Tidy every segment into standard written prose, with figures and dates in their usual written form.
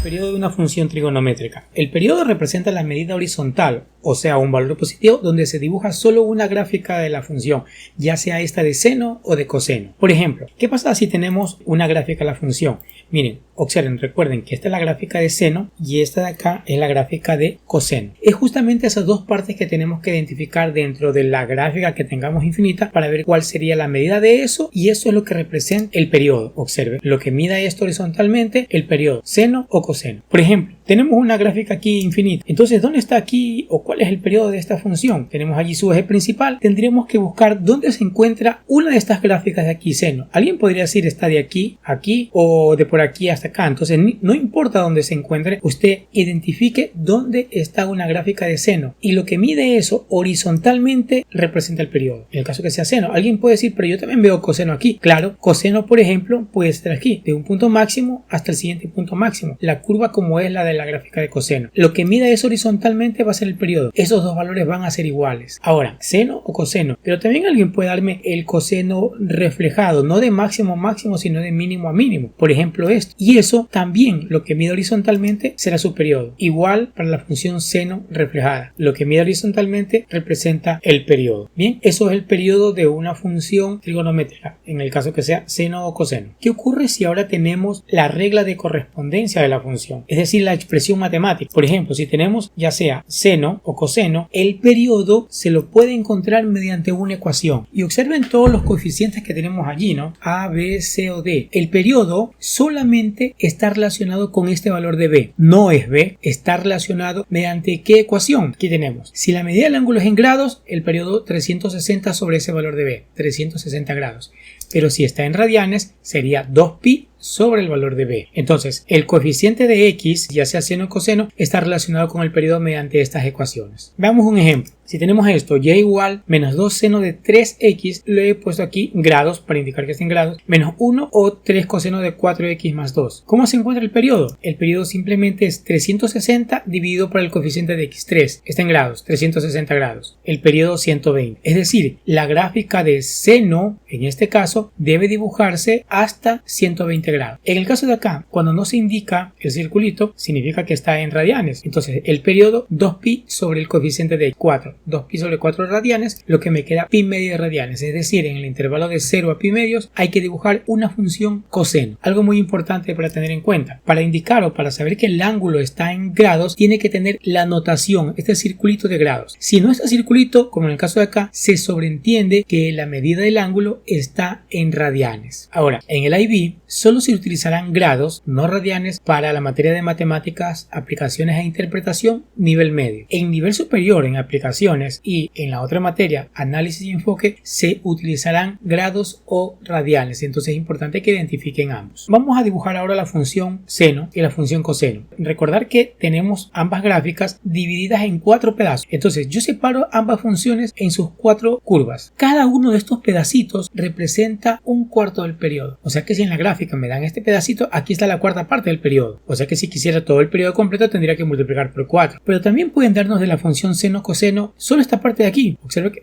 Periodo de una función trigonométrica. El periodo representa la medida horizontal, o sea, un valor positivo donde se dibuja solo una gráfica de la función, ya sea esta de seno o de coseno. Por ejemplo, ¿qué pasa si tenemos una gráfica de la función? Miren, observen, recuerden que esta es la gráfica de seno y esta de acá es la gráfica de coseno. Es justamente esas dos partes que tenemos que identificar dentro de la gráfica que tengamos infinita para ver cuál sería la medida de eso, y eso es lo que representa el periodo. Observen, lo que mida esto horizontalmente, el periodo, seno o coseno. Por ejemplo, tenemos una gráfica aquí infinita. Entonces, ¿dónde está aquí o cuál es el periodo de esta función? Tenemos allí su eje principal. Tendríamos que buscar dónde se encuentra una de estas gráficas de aquí, seno. Alguien podría decir está de aquí, aquí o de por aquí hasta acá. Entonces, no importa dónde se encuentre, usted identifique dónde está una gráfica de seno. Y lo que mide eso horizontalmente representa el periodo. En el caso que sea seno, alguien puede decir, pero yo también veo coseno aquí. Claro, coseno, por ejemplo, puede estar aquí, de un punto máximo hasta el siguiente punto máximo. La curva como es la de la gráfica de coseno. Lo que mida eso horizontalmente va a ser el periodo. Esos dos valores van a ser iguales. Ahora, seno o coseno. Pero también alguien puede darme el coseno reflejado, no de máximo a máximo, sino de mínimo a mínimo. Por ejemplo, esto. Y eso también, lo que mide horizontalmente será su periodo. Igual para la función seno reflejada. Lo que mide horizontalmente representa el periodo. Bien, eso es el periodo de una función trigonométrica, en el caso que sea seno o coseno. ¿Qué ocurre si ahora tenemos la regla de correspondencia de la función? Es decir, la expresión matemática. Por ejemplo, si tenemos ya sea seno o coseno, el periodo se lo puede encontrar mediante una ecuación. Y observen todos los coeficientes que tenemos allí, ¿no? A, B, C o D. El periodo solamente está relacionado con este valor de B. No es B, está relacionado mediante ¿qué ecuación? Aquí tenemos. Si la medida del ángulo es en grados, el periodo 360 sobre ese valor de B, 360 grados. Pero si está en radianes, sería 2pi sobre el valor de B. Entonces, el coeficiente de X, ya sea seno o coseno, está relacionado con el periodo mediante estas ecuaciones. Veamos un ejemplo. Si tenemos esto, y igual menos 2 seno de 3x, le he puesto aquí grados para indicar que está en grados, menos 1 o 3 coseno de 4x más 2. ¿Cómo se encuentra el periodo? El periodo simplemente es 360 dividido por el coeficiente de x3. Está en grados, 360 grados. El periodo 120. Es decir, la gráfica de seno, en este caso, debe dibujarse hasta 120 grados. En el caso de acá, cuando no se indica el circulito, significa que está en radianes. Entonces, el periodo 2pi sobre el coeficiente de 4. 2pi sobre 4 radianes, lo que me queda pi medio de radianes. Es decir, en el intervalo de 0 a pi medios hay que dibujar una función coseno. Algo muy importante para tener en cuenta. Para indicar o para saber que el ángulo está en grados, tiene que tener la notación, este circulito de grados. Si no está circulito, como en el caso de acá, se sobreentiende que la medida del ángulo está en radianes. Ahora, en el IB solo se utilizarán grados, no radianes, para la materia de matemáticas, aplicaciones e interpretación nivel medio. En nivel superior, en aplicaciones y en la otra materia, análisis y enfoque, se utilizarán grados o radianes. Entonces es importante que identifiquen ambos. Vamos a dibujar ahora la función seno y la función coseno. Recordar que tenemos ambas gráficas divididas en 4 pedazos. Entonces yo separo ambas funciones en sus 4 curvas. Cada uno de estos pedacitos representa un cuarto del periodo. O sea que si en la gráfica me dan este pedacito, aquí está la cuarta parte del periodo. O sea que si quisiera todo el periodo completo tendría que multiplicar por 4. Pero también pueden darnos de la función seno-coseno solo esta parte de aquí.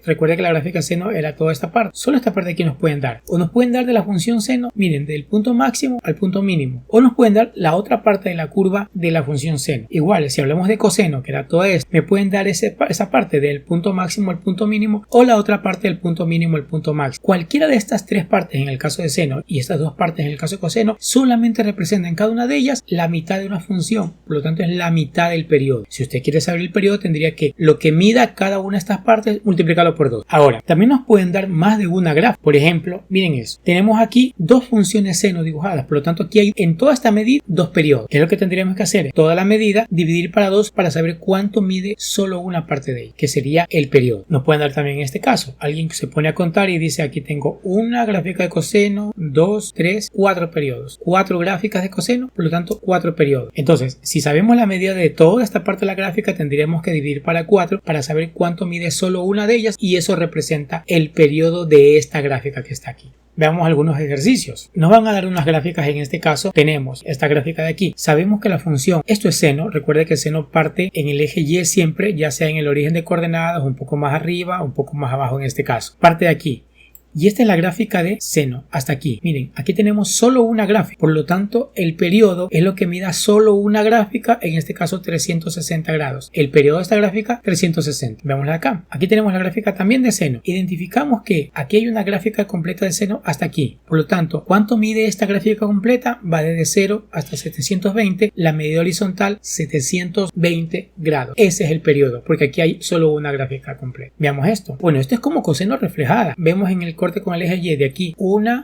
Recuerda que la gráfica seno era toda esta parte. Solo esta parte de aquí nos pueden dar. O nos pueden dar de la función seno, miren, del punto máximo al punto mínimo. O nos pueden dar la otra parte de la curva de la función seno. Igual, si hablamos de coseno, que era toda esta, me pueden dar esa parte del punto máximo al punto mínimo o la otra parte del punto mínimo al punto máximo. Cualquiera de estas 3 partes en el caso de seno y estas 2 partes en el caso de coseno solamente representan cada una de ellas la mitad de una función. Por lo tanto, es la mitad del periodo. Si usted quiere saber el periodo, tendría que lo que mida cada una de estas partes multiplicarlo por 2. Ahora, también nos pueden dar más de una gráfica. Por ejemplo, miren eso. Tenemos aquí 2 funciones seno dibujadas. Por lo tanto, aquí hay en toda esta medida 2 periodos. ¿Qué es lo que tendríamos que hacer? Toda la medida, dividir para 2 para saber cuánto mide solo una parte de ella, que sería el periodo. Nos pueden dar también en este caso. Alguien que se pone a contar y dice aquí tengo una gráfica de coseno, 2, 3, 4 periodos. periodos. 4 gráficas de coseno, por lo tanto 4 periodos. Entonces, si sabemos la medida de toda esta parte de la gráfica, tendríamos que dividir para 4 para saber cuánto mide solo una de ellas, y eso representa el periodo de esta gráfica que está aquí. Veamos algunos ejercicios. Nos van a dar unas gráficas. En este caso tenemos esta gráfica de aquí. Sabemos que la función, esto es seno. Recuerde que el seno parte en el eje Y siempre, ya sea en el origen de coordenadas, un poco más arriba, un poco más abajo en este caso. Parte de aquí. Y esta es la gráfica de seno hasta aquí. Miren, aquí tenemos solo una gráfica. Por lo tanto, el periodo es lo que mida solo una gráfica, en este caso 360 grados. El periodo de esta gráfica, 360. Veámosla acá. Aquí tenemos la gráfica también de seno. Identificamos que aquí hay una gráfica completa de seno hasta aquí. Por lo tanto, ¿cuánto mide esta gráfica completa? Va desde 0 hasta 720. La medida horizontal, 720 grados. Ese es el periodo, porque aquí hay solo una gráfica completa. Veamos esto. Bueno, esto es como coseno reflejada. Vemos en el corte con el eje Y de aquí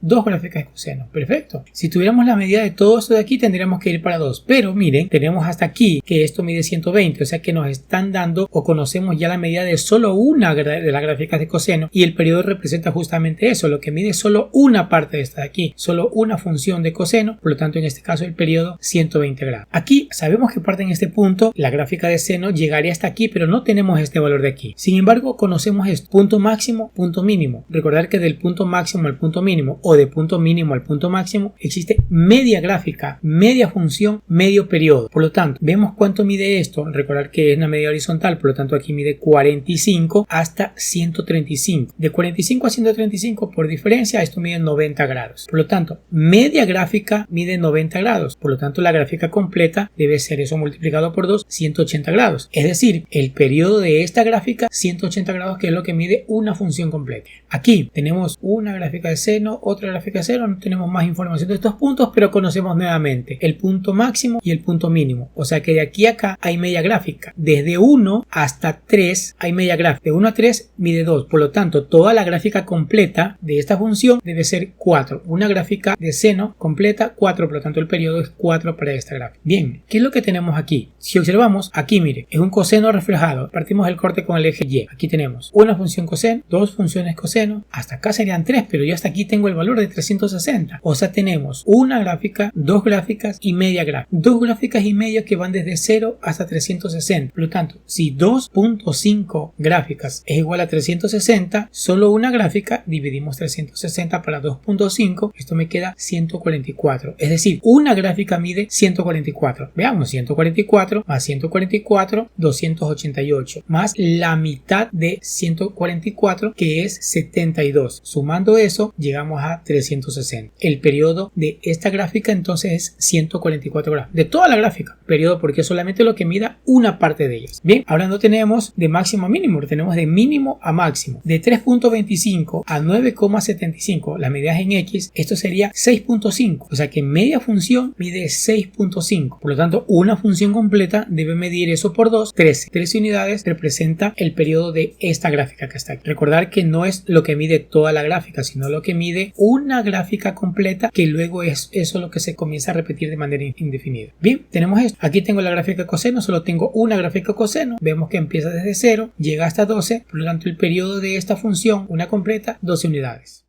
dos gráficas de coseno. Perfecto. Si tuviéramos la medida de todo esto de aquí, tendríamos que ir para 2. Pero miren, tenemos hasta aquí que esto mide 120. O sea que nos están dando o conocemos ya la medida de solo una de las gráficas de coseno. Y el periodo representa justamente eso, lo que mide solo una parte de esta de aquí. Solo una función de coseno. Por lo tanto, en este caso, el periodo 120 grados. Aquí sabemos que parte en este punto. La gráfica de seno llegaría hasta aquí, pero no tenemos este valor de aquí. Sin embargo, conocemos esto. Punto máximo, punto mínimo. Recordar que del punto máximo al punto mínimo o de punto mínimo al punto máximo existe media gráfica, media función, medio periodo. Por lo tanto, vemos cuánto mide esto. Recordar que es una media horizontal, por lo tanto aquí mide 45 hasta 135. De 45 a 135 por diferencia, esto mide 90 grados. Por lo tanto, media gráfica mide 90 grados. Por lo tanto, la gráfica completa debe ser eso multiplicado por 2, 180 grados. Es decir, el periodo de esta gráfica, 180 grados, que es lo que mide una función completa. Aquí tenemos una gráfica de seno, otra gráfica de seno. No tenemos más información de estos puntos, pero conocemos nuevamente el punto máximo y el punto mínimo. O sea que de aquí a acá hay media gráfica. Desde 1 hasta 3 hay media gráfica. De 1 a 3 mide 2. Por lo tanto, toda la gráfica completa de esta función debe ser 4. Una gráfica de seno completa, 4. Por lo tanto, el periodo es 4 para esta gráfica. Bien, ¿qué es lo que tenemos aquí? Si observamos, aquí mire, es un coseno reflejado. Partimos el corte con el eje Y. Aquí tenemos una función coseno, dos funciones coseno. Hasta acá serían 3, pero yo hasta aquí tengo el valor de 360. O sea, tenemos una gráfica, dos gráficas y media gráfica. Dos gráficas y media que van desde 0 hasta 360. Por lo tanto, si 2.5 gráficas es igual a 360, solo una gráfica, dividimos 360 para 2.5, esto me queda 144. Es decir, una gráfica mide 144. Veamos, 144 más 144, 288. Más la mitad de 144, que es 72. Sumando eso, llegamos a 360. El periodo de esta gráfica entonces es 144 grados. De toda la gráfica. Periodo porque es solamente lo que mida una parte de ellas. Bien, ahora no tenemos de máximo a mínimo, tenemos de mínimo a máximo. De 3.25 a 9,75, las medidas en X, esto sería 6.5. O sea que media función mide 6.5. Por lo tanto, una función completa debe medir eso por 2, 13. 13 unidades representa el periodo de esta gráfica que está aquí. Recordar que no es lo que mide toda la gráfica, sino lo que mide una gráfica completa, que luego es eso lo que se comienza a repetir de manera indefinida. Bien, tenemos esto. Aquí tengo la gráfica de coseno, solo tengo una gráfica de coseno. Vemos que empieza desde 0, llega hasta 12, por lo tanto el periodo de esta función, una completa, 12 unidades.